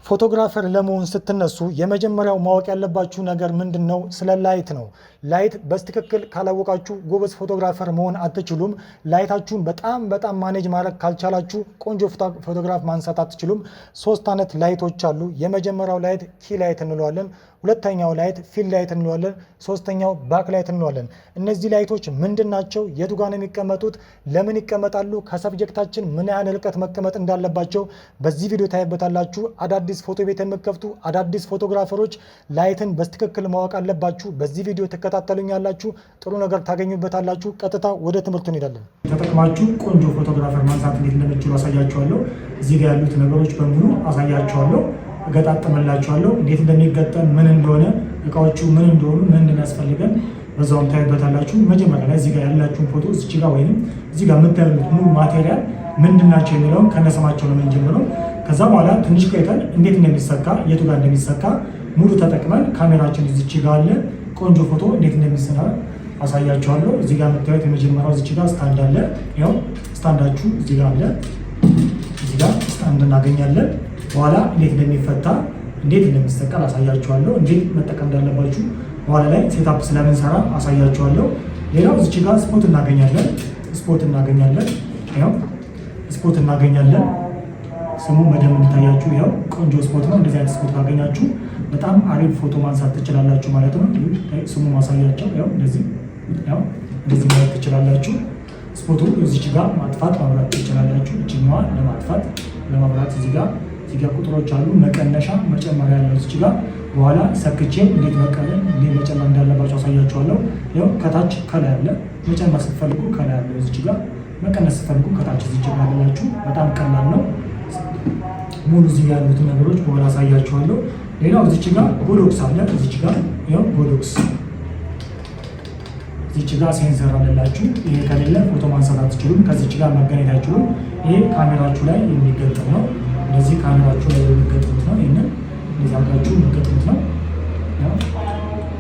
ፎቶግራፈር ለመሆን ስትነሱ የመጀመሪያው ማወቅ ያለባችሁ ነገር ምንድነው? ስለ ላይት ነው። ላይት በትክክል ካላወቃችሁ ጎበዝ ፎቶግራፈር መሆን አትችሉም። ላይታችሁን በጣም ማኔጅ ማድረግ ካልቻላችሁ ቆንጆ ፎቶግራፍ ማንሳት አትችሉም። 3 አይነት ላይቶች አሉ። የመጀመሪያው ላይት ኪ ላይት እንለዋለን። ሁለተኛው ላይት ፊል ላይት እንለዋለን። ሶስተኛው ባክ ላይት እንለዋለን። እነዚህ ላይቶች ምንድናቸው? የቱ ጋር ነው የሚቀመጡት? ለምን ይቀመጣሉ? ከሰብጀክታችን ምን ያህል ርቀት መቀመጥ እንዳለባቸው በዚህ ቪዲዮ ታይበታላችሁ። አዳዲስ ፎቶ ቤት የምትከፍቱ አዳዲስ ፎቶግራፈሮች ላይትን በትክክል ማወቅ አለባችሁ። በዚህ ቪዲዮ ተከታተሉኛላችሁ፣ ጥሩ ነገር ታገኙበታላችሁ። ቀጥታ ወደ ትምህርቱ እንሄዳለን። ተጠቅማችሁ ቆንጆ ፎቶግራፈር ማንሳት እንዴት እንደምትችሉ አሳያችኋለሁ። እዚህ ጋር ያሉት ነገሮች በሙሉ አሳያችኋለሁ፣ እገጣጥምላችኋለሁ። እንዴት እንደሚገጠም ምን እንደሆነ እቃዎቹ ምን እንደሆኑ ምን እንደሚያስፈልገን በዛውም ታዩበታላችሁ። መጀመሪያ ላይ እዚህ ጋር ያላችሁን ፎቶ እዚህ ጋር ወይንም እዚህ ጋር የምታዩት ሙሉ ማቴሪያል ምንድናቸው የሚለውን ከነስማቸው ነው የምንጀምረው። ከዛ በኋላ ትንሽ ቆይተን እንዴት እንደሚሰካ የቱ ጋር እንደሚሰካ ሙሉ ተጠቅመን ካሜራችን እዚች ጋር አለ። ቆንጆ ፎቶ እንዴት እንደሚሰራ አሳያችኋለሁ። እዚህ ጋር የምታዩት የመጀመሪያው እዚች ጋር ስታንድ አለ። ያው ስታንዳችሁ እዚህ ጋር አለ። እዚህ ጋር ስታንድ እናገኛለን። በኋላ እንዴት እንደሚፈታ እንዴት እንደሚሰቀል አሳያችኋለሁ። እንዴት መጠቀም እንዳለባችሁ በኋላ ላይ ሴታፕ ስለምንሰራ አሳያችኋለሁ። ሌላው እዚች ጋር ስፖት እናገኛለን። ያው ስፖት እናገኛለን። ስሙ በደንብ እንታያችሁ። ያው ቆንጆ ስፖት ነው። እንደዚህ አይነት ስፖት ካገኛችሁ በጣም አሪፍ ፎቶ ማንሳት ትችላላችሁ ማለት ነው። ስሙ ማሳያቸው ያው እንደዚህ ማየት ትችላላችሁ። ስፖቱ እዚች ጋር ማጥፋት ማብራት ትችላላችሁ። እችኛዋ ለማጥፋት ለማብራት እዚህ ጋር ቁጥሮች አሉ። መቀነሻ መጨመሪያ ያለው እዚች ጋር በኋላ ሰክቼ እንዴት መቀነስ እንዴት መጨመር እንዳለባቸው አሳያችኋለሁ። ያው ከታች ከላይ አለ። መጨመር ስትፈልጉ ከላይ አለ እዚች ጋር፣ መቀነስ ስትፈልጉ ከታች እዚች ጋር አላችሁ። በጣም ቀላል ነው። ሙሉ እዚህ ያሉትን ነገሮች በኋላ አሳያችኋለሁ። ሌላው እዚች ጋር ጎዶክስ አለ። እዚች ጋር ያው ጎዶክስ እዚች ጋር ሴንሰር አለላችሁ። ይሄ ከሌለ ፎቶ ማንሳት አትችሉም። ከዚች ጋር ማገናኘት አትችሉም። ይሄ ካሜራችሁ ላይ የሚገጠም ነው። እንደዚህ ካሜራችሁ ላይ የሚገጠሙት ነው። ይሄንን እንደዚህ አድርጋችሁ የሚገጠሙት ነው። ያው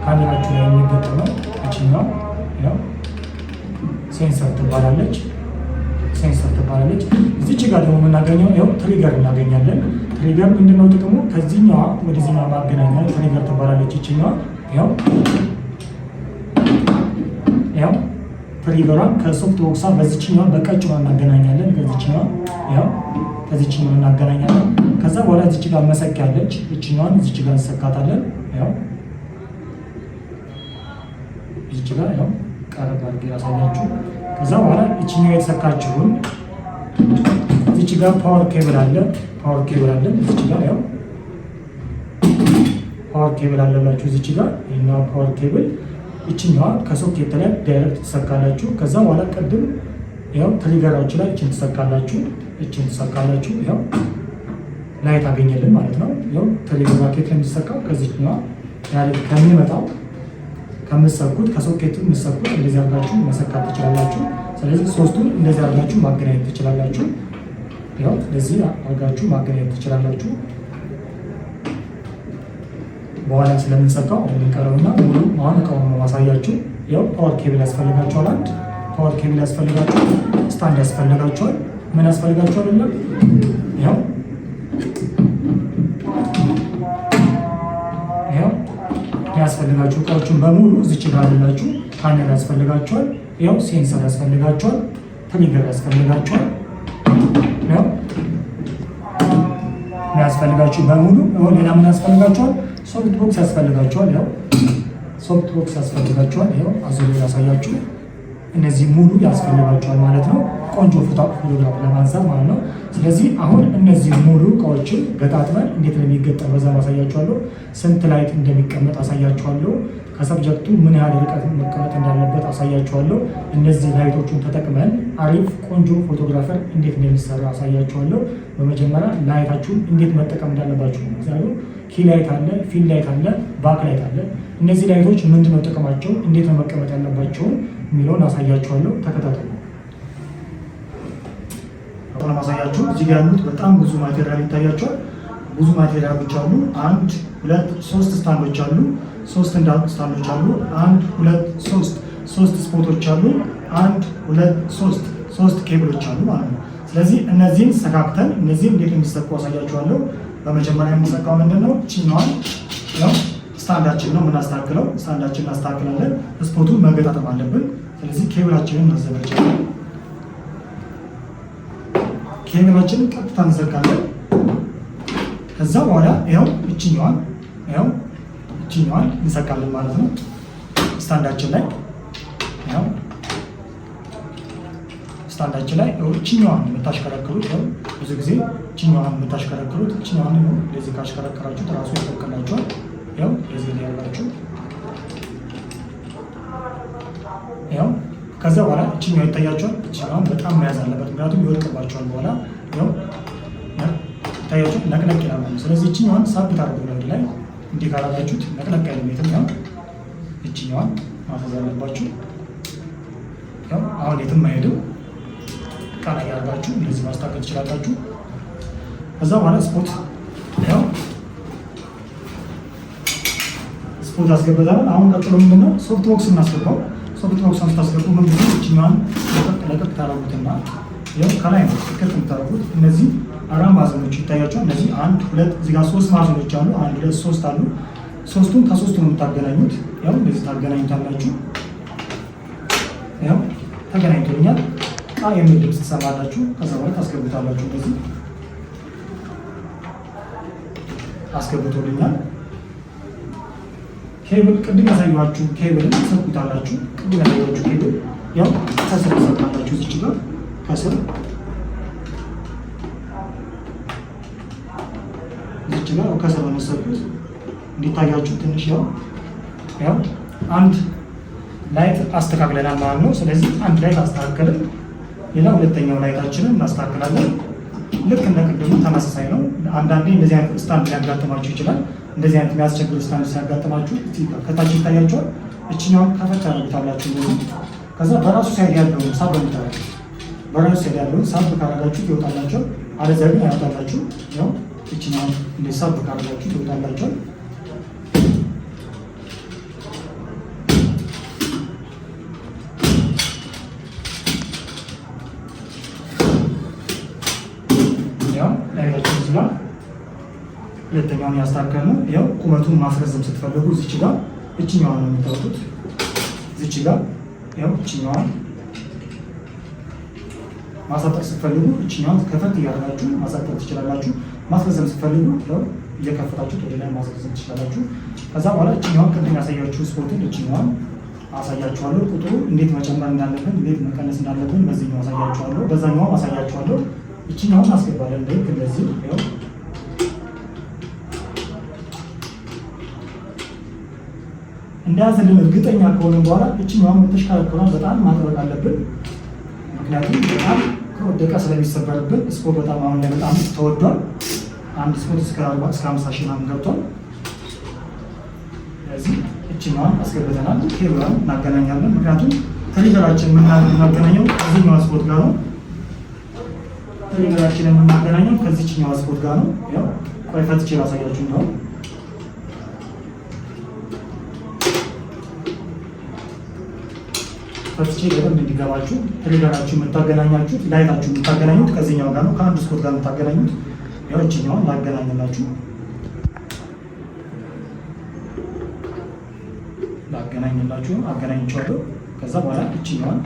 ካሜራችሁ ላይ የሚገጠመው እቺኛው ያው ሴንሰር ትባላለች። እዚች ጋር ደግሞ የምናገኘው ያው ትሪገር እናገኛለን። ትሪገር ምንድነው ጥቅሙ? ከዚህኛዋ ወደዚህኛዋ ማገናኛ ትሪገር ትባላለች። እቺኛዋ ያው ትሪገሯን ከሶፍት ቦክሷ በዚህኛዋ በቀጭኗ እናገናኛለን። ከዚህኛዋ እናገናኛለን። ከዛ በኋላ እዚች ጋር መሰኪያ አለች። እቺኛዋን እዚች ጋር እንሰካታለን። ያው እዚች ጋር ያው ቀረብ አድርጌ ያሳያችሁ። ከዛ በኋላ እቺኛው የተሰካችሁን እዚች ጋር ፓወር ኬብል አለ። እዚች ጋር ያው ፓወር ኬብል አለላችሁ። እዚች ጋር ይሄኛው ፓወር ኬብል እቺኛዋ ከሶኬት ላይ ዳይሬክት ትሰካላችሁ። ከዛ በኋላ ቀድም ያው ትሪገራችሁ ላይ እቺን ትሰካላችሁ። ያው ላይ ታገኘልን ማለት ነው። ያው ትሪገራ ኬት የሚሰካው ከዚህኛዋ ዳይሬክት ከሚመጣው ከምትሰኩት ከሶኬቱ የምትሰኩት እንደዚህ አድርጋችሁ መሰካት ትችላላችሁ። ስለዚህ ሶስቱን እንደዚህ አድርጋችሁ ማገናኘት ትችላላችሁ። ያው እንደዚህ አድርጋችሁ ማገናኘት ትችላላችሁ። በኋላ ስለምንሰካው የሚቀረውና ሙሉ አሁን እቃውን ነው ማሳያችሁ። ያው ፓወር ኬብል ያስፈልጋችኋል። አንድ ፓወር ኬብል ያስፈልጋችኋል። ስታንድ ያስፈልጋችኋል። ምን ያስፈልጋችኋል? ያው ያስፈልጋችሁ እቃዎችን በሙሉ እዚች ጋር አላችሁ። ካሜራ ያስፈልጋችኋል። ያው ሴንሰር ያስፈልጋችኋል። ትሪገር ያስፈልጋችኋል። ያው ያስፈልጋችሁ በሙሉ ሌላ ምን ያስፈልጋችኋል? ሶፍት ቦክስ ያስፈልጋችኋል። ያው ሶፍት ቦክስ ያስፈልጋችኋል። ያው አዙሪ ያሳያችሁ። እነዚህ ሙሉ ያስፈልጋችኋል ማለት ነው። ቆንጆ ፎቶግራፍ ለማንሳት ማለት ነው። ስለዚህ አሁን እነዚህ ሙሉ እቃዎችን ገጣጥመን እንዴት እንደሚገጠም በዛ አሳያችኋለሁ። ስንት ላይት እንደሚቀመጥ አሳያችኋለሁ። ከሰብጀክቱ ምን ያህል ርቀት መቀመጥ እንዳለበት አሳያችኋለሁ። እነዚህ ላይቶቹን ተጠቅመን አሪፍ ቆንጆ ፎቶግራፈር እንዴት እንደሚሰራ አሳያችኋለሁ። በመጀመሪያ ላይታችሁን እንዴት መጠቀም እንዳለባችሁ ነው። ኪ ላይት አለ፣ ፊል ላይት አለ፣ ባክ ላይት አለ። እነዚህ ላይቶች ምንድነው ጥቅማቸው፣ እንዴት ነው መቀመጥ ያለባቸው የሚለውን አሳያችኋለሁ። ተከታተሉ። ማሳያችሁ እዚህ ጋር ያሉት በጣም ብዙ ማቴሪያል ይታያቸዋል። ብዙ ማቴሪያሎች አሉ። 1 2 3 ስታንዶች አሉ። 3 ስታንዶች አሉ። 1 2 3 ስፖቶች አሉ። 1 2 3 ኬብሎች አሉ ማለት ነው። ስለዚህ እነዚህን ሰካክተን እነዚህን እንዴት እንዲሰኩ አሳያችኋለሁ። በመጀመሪያ የምንሰካው ምንድነው? ቺኛዋን ያው ስታንዳችን ነው የምናስተካክለው። ስታንዳችን እናስተካክላለን። ስፖቱን መገጣጠም አለብን። ስለዚህ ኬብላችንን እናዘጋጃለን። ኬብላችንን ቀጥታ እንዘርጋለን። ከዛ በኋላ ይኸው እችኛዋን እንሰካለን ማለት ነው። ስታንዳችን ላይ ይኸው ስታንዳችን ላይ እችኛዋን የምታሽከረክሩት ብዙ ጊዜ እችኛዋን የምታሽከረክሩት እችኛዋን እንደዚህ ካሽከረከራችሁት እራሱ ይፈቅላችኋል። ያው እንደዚህ ላይ ያላችሁ ያው ከዛ በኋላ እችኛዋ ይታያችኋል። እችኛዋን በጣም መያዝ አለበት፣ ምክንያቱም ይወድቅባችኋል በኋላ ያው ይታያችኋል፣ ነቅነቅ ይላል ማለት ነው። ስለዚህ እችኛዋን ሳብ ታደርጉ ላይ እንዲህ ካላላችሁት ነቅነቅ ያለ ሜትር ያው እችኛዋን ማፈዝ አለባችሁ። ያው አሁን የትም አይሄድም። ቃና ያደርጋችሁ እንደዚህ ማስተካከል ትችላላችሁ። ከዛ በኋላ ስፖት ያው ስፖት አስገብተናል። አሁን ቀጥሎ ምንድነው? ሶፍት ቦክስ እናስገባው። ሶፍት ቦክስ ስታስገቡ ምንድነው? እችኛዋን ለቀቅ ታደርጉትና ያው ከላይ ነው ትክክል የምታደርጉት። እነዚህ አራት ማዕዘኖች ይታያቸዋል። እነዚህ 1 2 እዚህ ጋር 3 ማዕዘኖች አሉ። 1 2 3 አሉ። ሶስቱን ከሶስቱ ነው የምታገናኙት። ያው እንደዚህ ታገናኙታላችሁ። ያው ተገናኝቶኛል ቃ የሚል ድምፅ ትሰማላችሁ። ከዛ በኋላ ታስገቡታላችሁ። እንደዚህ አስገብቶልኛል። ኬብል ቅድም ያሳየኋችሁ ኬብልን ትሰኩታላችሁ። ቅድም ያሳየኋችሁ ኬብል ያው ከስር ትሰካላችሁ። እዚች ጋር ከስር እዚች ጋር ከስር ነው የምትሰኩት እንዲታያችሁ ትንሽ ያው አንድ ላይት አስተካክለናል ማለት ነው። ስለዚህ አንድ ላይት አስተካክለን ሌላ ሁለተኛው ላይታችንን እናስተካክላለን። ልክ እንደ ቅድሙ ተመሳሳይ ነው። አንዳንዴ እንደዚህ አይነት ስታንድ ሊያጋጥማችሁ ይችላል። እንደዚህ አይነት የሚያስቸግሩ ስታንድ ሲያጋጥማችሁ ከታች ይታያቸዋል። እችኛውን ከፈት ታደርጉታላችሁ እንደዚህ። ከዛ በራሱ ሳይድ ያለውን ሳብ በምታደርጉት በራሱ ሳይድ ያለውን ሳብ ካረጋችሁ ይወጣላቸው። አለዚያ ግን አያወጣላችሁ። ያው እችኛውን እንደ ሳብ ካረጋችሁ ይወጣላቸው። ሁለተኛውን ያስተካከል ነው። ያው ቁመቱን ማስረዘም ስትፈልጉ እዚች ጋር እችኛዋን ነው የምታወጡት። እዚች ጋር ያው እችኛዋን ማሳጠር ስትፈልጉ እችኛዋን ከፈት እያደረጋችሁ ማሳጠር ትችላላችሁ። ማስረዘም ስትፈልጉ ያው እየከፈታችሁ ወደ ላይ ማስረዘም ትችላላችሁ። ከዛ በኋላ እችኛዋን ቅድም ያሳያችሁ ስፖርትን እችኛዋን አሳያችኋለሁ። ቁጥሩ እንዴት መጨመር እንዳለብን እንዴት መቀነስ እንዳለብን በዚህኛው አሳያችኋለሁ፣ በዛኛውም አሳያችኋለሁ። እችኛዋን አስገባለን ልክ እንደዚህ ያው እንዳያዝልን እርግጠኛ ከሆነ በኋላ እችኛዋን ተሽከረክሯን በጣም ማጥበቅ አለብን። ምክንያቱም በጣም ከወደቀ ስለሚሰበርብን ስፖርት በጣም አሁን ላይ በጣም ተወዷል። አንድ ስፖርት እስከ 50 ሺህ ምናምን ገብቷል። ስለዚህ እችኛዋን አስገብተናል። ኬብሏን እናገናኛለን። ምክንያቱም ትሪገራችን የምናገናኘው ከዚህኛዋ ስፖርት ጋር ነው። ትሪገራችንን የምናገናኘው ከዚህኛዋ ስፖርት ጋር ነው። ያው ቆይ ፈትቼ ላሳያችሁ ነው። ፈትቼ በደንብ እንዲገባችሁ ትሪገራችሁ የምታገናኛችሁት ላይታችሁ የምታገናኙት ከዚህኛው ጋር ነው። ከአንዱ ስፖርት ጋር የምታገናኙት ያው እችኛዋን ላገናኝላችሁ አገናኝቻለሁ። ከዛ በኋላ እችኛዋን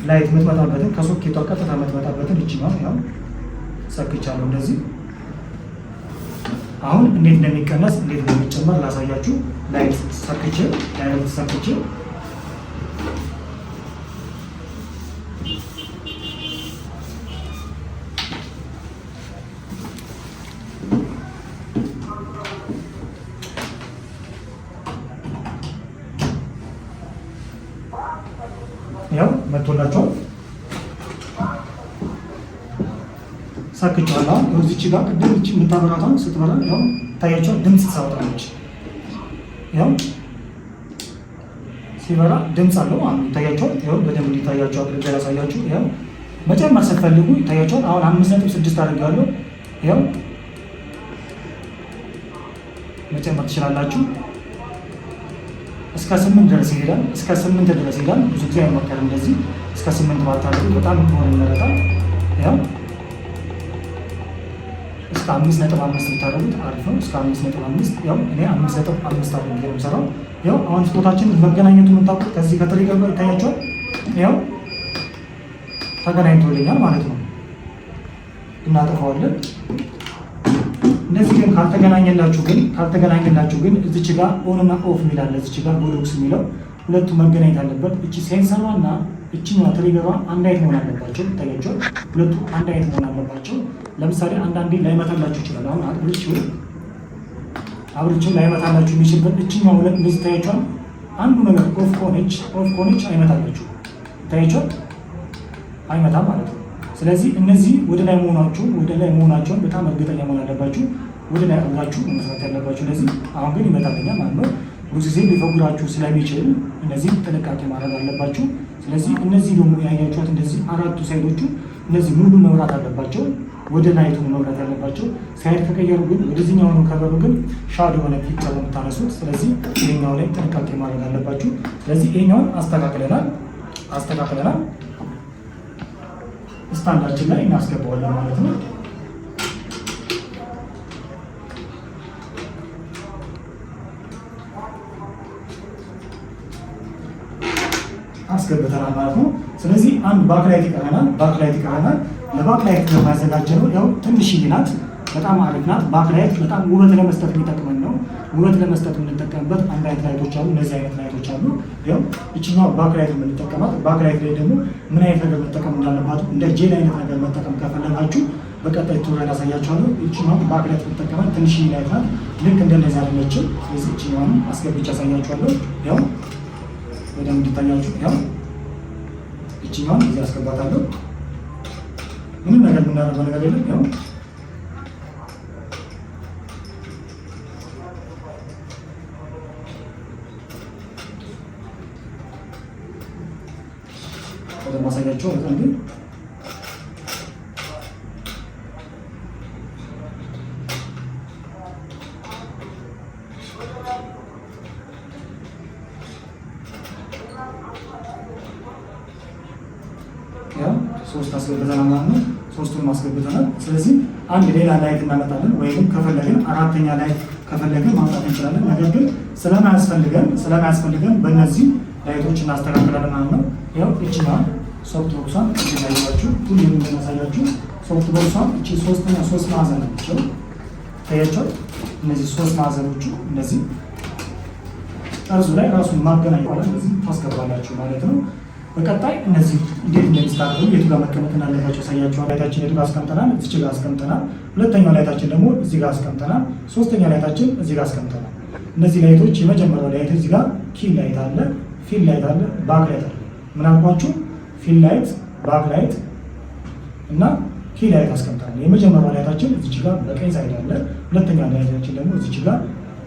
ላይት የምትመጣበትን ከሶኬቷ ቀጥታ የምትመጣበትን እችኛዋን ያው ሰክቻለሁ እንደዚህ። አሁን እንዴት እንደሚቀነስ እንዴት እንደሚጨመር ላሳያችሁ። ላይት ሰክቼ ያው መጥቶላችኋል። ሰክቻለሁ። እዚች ጋር ቅድም እቺ የምታበራታው ስትበራ ያው ታያችኋል፣ ድምፅ ታወጣለች። ያው ሲበራ ድምፅ አለው ማለት ነው። ታያችኋል። ያው በደንብ እንዲታያችሁ አድርጌ ያሳያችሁ። ያው መጨመር ስትፈልጉ ይታያችኋል። አሁን 5.6 አድርጋለሁ። ያው መጨመር ትችላላችሁ። እስከ 8 ድረስ ይሄዳል። እስከ 8 ድረስ ይሄዳል። ብዙ ጊዜ አይመከርም እንደዚህ። እስከ 8 ባታደርጉ በጣም ከሆነ ይመረጣል። ያው እስከ እስከ 5.5 ብታደርጉት አሪፍ ነው። እስከ 5.5 ያው እኔ 5.5 አድርጌ ነው የምሰራው። ያው አሁን ስፖታችን መገናኘቱ የምታውቁት ከዚህ ከትሪገር ጋር ይታያቸዋል። ያው ተገናኝቶልኛል ማለት ነው። እናጠፋዋለን። እነዚህ ግን ካልተገናኘላችሁ ግን እዚች ጋር ኦን እና ኦፍ የሚላለ እዚች ጋር ቦሎክስ የሚለው ሁለቱ መገናኘት አለበት። እቺ ሴንሰሯ እና እቺኛዋ ትሪገሯ አንድ አይነት መሆን አለባቸው። ይታያቸዋል። ሁለቱ አንድ አይነት መሆን አለባቸው። ለምሳሌ አንዳንዴ ላይመታላችሁ ይችላል። አሁን አብርቼው ላይመታላችሁ የሚችልበት እቺኛዋ ሁለት እንደዚህ ይታያቸዋል። አንዱ ነገር ኦፍ ከሆነች አይመታላችሁ። ይታያቸዋል። አይመታም ማለት ነው። ስለዚህ እነዚህ ወደ ላይ መሆናቸውን በጣም እርግጠኛ መሆን አለባችሁ። ወደ ላይ አብራችሁ መስራት ያለባችሁ። እነዚህ አሁን ግን ይመጣልኛል ማለት ነው። ብዙ ጊዜ ሊፈጉራችሁ ስለሚችል እነዚህ ጥንቃቄ ማድረግ አለባችሁ። ስለዚህ እነዚህ ደግሞ ያያችኋት እንደዚህ አራቱ ሳይዶቹ እነዚህ ሙሉ መብራት አለባቸው። ወደ ላይቱ መብራት ያለባቸው። ሳይድ ከቀየሩ ግን ወደዚህኛው ነው ከበሩ ግን ሻዶ የሆነ ፒክቸር ነው የምታነሱት። ስለዚህ ይሄኛው ላይ ጥንቃቄ ማድረግ አለባችሁ። ስለዚህ ይሄኛውን አስተካክለናል። ስታንዳችን ላይ እናስገባዋለን ማለት ነው። አስገብተናል ማለት ነው። ስለዚህ አንድ ባክላይት ይቀረናል። ለባክላይት ያዘጋጀነው ያው ትንሽዬ ናት፣ በጣም አሪፍ ናት። ባክላይት በጣም ውበት ለመስጠት የሚጠቅመን ነው። ውበት ለመስጠት የምንጠቀምበት አንድ አይነት ላይቶች አሉ። እነዚህ አይነት ላይቶች አሉ። ያው እችኛው ባክላይት የምንጠቀማት። ባክላይት ላይ ደግሞ ምን አይነት ነገር መጠቀም እንዳለባችሁ እንደ ጄል አይነት ነገር መጠቀም ከፈለጋችሁ በቀጣይ ቱቶሪያል አሳያችኋለሁ። እችኛው ባክላይት የምንጠቀማት ትንሽዬ ላይት ናት። ልክ እንደነዚህ አይነችም። ስለዚህ እችኛውን አስገብቼ አሳያችኋለሁ። ያው በደንብ እንዲታያችሁ ያው እችኛውን እዚህ አስገባታለሁ። ምንም ነገር የምናደርገው ነገር የለም። ያው ወደ ማሳያቸው በጣም ግን ሶስት አስገብተናል ማለት ነው። ሶስቱን አስገብተናል። ስለዚህ አንድ ሌላ ላይት እናመጣለን፣ ወይም ከፈለግን አራተኛ ላይት ከፈለግን ማምጣት እንችላለን። ነገር ግን ስለማያስፈልገን በእነዚህ ላይቶች እናስተካክላለን ማለት ነው። ያው እቺና ሶፍት ቦክሷን እያያችሁ ሁሉም እንደማሳያችሁ ሶፍት ቦክሷን እቺ ሶስት ማዕዘን ናቸው። ታያቸው። እነዚህ ሶስት ማዕዘኖቹ እነዚህ ጠርዙ ላይ ራሱን ማገናኝ ማለት እነዚህ ታስገባላችሁ ማለት ነው። በቀጣይ እነዚህ እንዴት እንደሚስተካከሉ የቱ ጋር መቀመጥ እንዳለባቸው ያሳያችኋል። ላይታችን የቱ ጋር አስቀምጠናል? እዚህ ጋር አስቀምጠናል። ሁለተኛው ላይታችን ደግሞ እዚህ ጋር አስቀምጠናል። ሶስተኛ ላይታችን እዚህ ጋር አስቀምጠናል። እነዚህ ላይቶች የመጀመሪያው ላይት እዚህ ጋር ኪል ላይት አለ፣ ፊል ላይት አለ፣ ባክ ላይት አለ። ምን አልኳችሁ? ፊል ላይት፣ ባክ ላይት እና ኪል ላይት አስቀምጠናል። የመጀመሪያው ላይታችን እዚህ ጋር በቀኝ ሳይድ አለ። ሁለተኛው ላይታችን ደግሞ እዚህ ጋር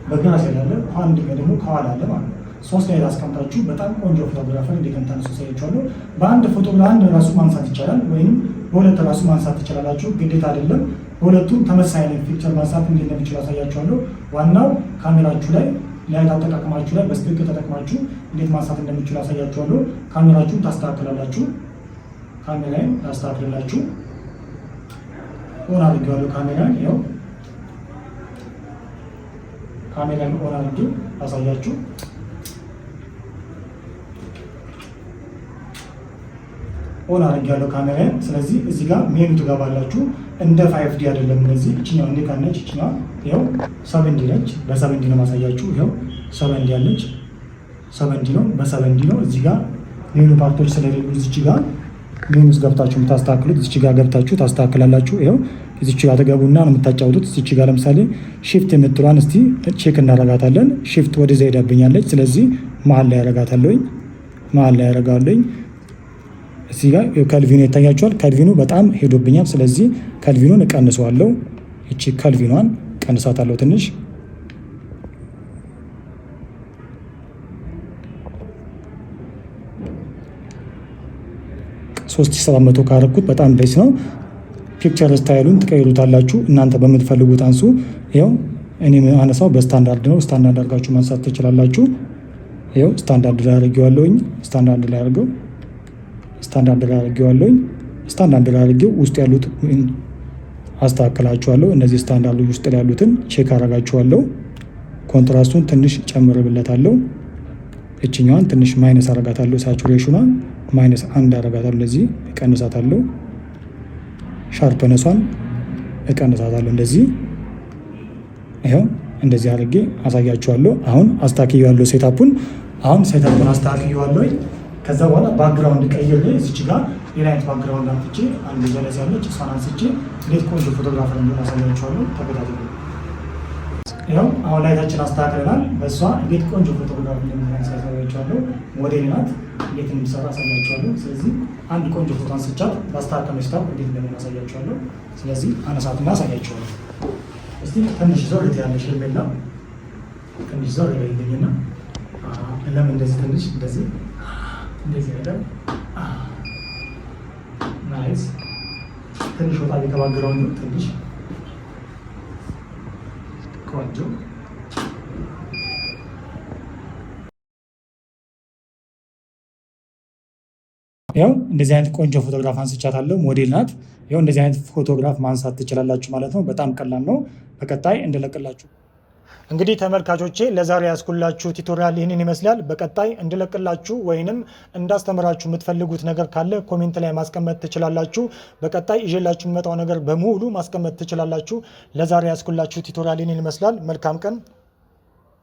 በግራ ሳይድ አለ። አንድ ደግሞ ከኋላ አለ ማለት ነው። ሶስት ላይ አስቀምጣችሁ በጣም ቆንጆ ፎቶግራፈር እንዴት እንደምታነሱ ሳይቻለሁ። በአንድ ፎቶ በአንድ ራሱ ማንሳት ይቻላል፣ ወይም በሁለት ራሱ ማንሳት ትችላላችሁ። ግዴታ አይደለም። በሁለቱም ተመሳሳይ አይነት ፒክቸር ማንሳት እንዴት እንደምትችሉ አሳያችኋለሁ። ዋናው ካሜራችሁ ላይ ላይት አጠቃቀማችሁ ላይ በስትክክል ተጠቅማችሁ እንዴት ማንሳት እንደምትችሉ አሳያችኋለሁ። ካሜራችሁን ታስተካክላላችሁ። ካሜራዬን ታስተካክላላችሁ። ኦን አድርጌዋለሁ ካሜራን። ያው ካሜራን ኦን አድርጌ አሳያችሁ። ኦን አድርጌያለሁ ካሜራዬን። ስለዚህ እዚህ ጋር ሜኑ ትገባላችሁ። እንደ 5D አይደለም። እነዚህ እችኛው እንዴት አለች? እችኛው ይኸው 7D ነች። በ7D ነው ማሳያችሁ። ይኸው 7D ያለች 7D ነው፣ በ7D ነው። እዚህ ጋር ሜኑ ፓርቶች ስለሌሉ እዚህ ጋር ሜኑ ውስጥ ገብታችሁ የምታስተካክሉት እዚህ ጋር ገብታችሁ ታስተካክላላችሁ። ይኸው እዚህ ጋር ተገቡና ነው የምታጫውቱት። እዚህ ጋር ለምሳሌ ሺፍት የምትሏን እስቲ ቼክ እናረጋታለን። ሺፍት ወደዛ ሄዳብኛለች። ስለዚህ መሀል ላይ ያረጋታለሁኝ፣ መሀል ላይ ያረጋለሁኝ። እዚህ ጋር ከልቪኑ ይታያቸዋል። ከልቪኑ በጣም ሄዶብኛል። ስለዚህ ከልቪኑን እቀንሰዋለሁ። እቺ ከልቪኗን ቀንሳታለሁ ትንሽ። ሶስት ሺህ 700 ካረኩት በጣም ደስ ነው። ፒክቸር ስታይሉን ትቀይሩታላችሁ እናንተ በምትፈልጉት አንሱ። ይኸው እኔ አነሳው በስታንዳርድ ነው። ስታንዳርድ አድርጋችሁ ማንሳት ትችላላችሁ። ይኸው ስታንዳርድ ላይ አድርጌዋለሁኝ። ስታንዳርድ ላይ አድርገው ስታንዳርድ ላይ አድርጌዋለሁኝ። ስታንዳርድ ላይ አድርጌው ውስጥ ያሉት አስተካክላችኋለሁ። እነዚህ ስታንዳርዶች ውስጥ ያሉትን ቼክ አረጋችኋለሁ። ኮንትራስቱን ትንሽ ጨምርብለታለሁ። እችኛዋን ትንሽ ማይነስ አረጋታለሁ። ሳቹሬሽኗን ማይነስ 1 አረጋታለሁ። እንደዚህ እቀንሳታለሁ። ሻርፕነሷን እቀንሳታለሁ። እንደዚህ ይኸው እንደዚህ አድርጌ አሳያችኋለሁ። አሁን አስተካክያለሁ ሴታፑን። አሁን ሴታፑን አስተካክያለሁ። ከዛ በኋላ ባክግራውንድ ቀይሬ እዚች ጋር ሌላ አይነት ባክግራውንድ አንጥቼ አንድ ጀለስ ያለች እሷን አንስቼ እንዴት ቆንጆ ፎቶግራፈር እንደሆነ አሳያችኋለሁ። ተከታተሉ። ይኸው አሁን ላይታችን አስተካክለናል። በእሷ እንዴት ቆንጆ ፎቶግራፍ እንደሆነ አሳያችኋለሁ። ሞዴል ናት። እንዴት እንደሚሰራ አሳያችኋለሁ። ስለዚህ አንድ ቆንጆ ፎቶ አንስቻት ባስተካከለ ሴታፕ እንዴት እንደሆነ አሳያችኋለሁ። ስለዚህ አነሳትና አሳያችኋለሁ። እስቲ ትንሽ ዞር ያለሽ ሄርሜላ ትንሽ ዞር ይለኝና ለምን እንደዚህ ትንሽ እንደዚህ አይደል? ናይስ። ትንሽ ወጣ የተባገረው ነው። ትንሽ ቆንጆ። ያው እንደዚህ አይነት ቆንጆ ፎቶግራፍ አንስቻታለሁ። ሞዴል ናት። ያው እንደዚህ አይነት ፎቶግራፍ ማንሳት ትችላላችሁ ማለት ነው። በጣም ቀላል ነው። በቀጣይ እንድለቅላችሁ እንግዲህ ተመልካቾቼ ለዛሬ ያስኩላችሁ ቱቶሪያል ይህንን ይመስላል። በቀጣይ እንድለቅላችሁ ወይንም እንዳስተምራችሁ የምትፈልጉት ነገር ካለ ኮሜንት ላይ ማስቀመጥ ትችላላችሁ። በቀጣይ ይዤላችሁ የሚመጣው ነገር በሙሉ ማስቀመጥ ትችላላችሁ። ለዛሬ ያስኩላችሁ ቱቶሪያል ይህንን ይመስላል። መልካም ቀን።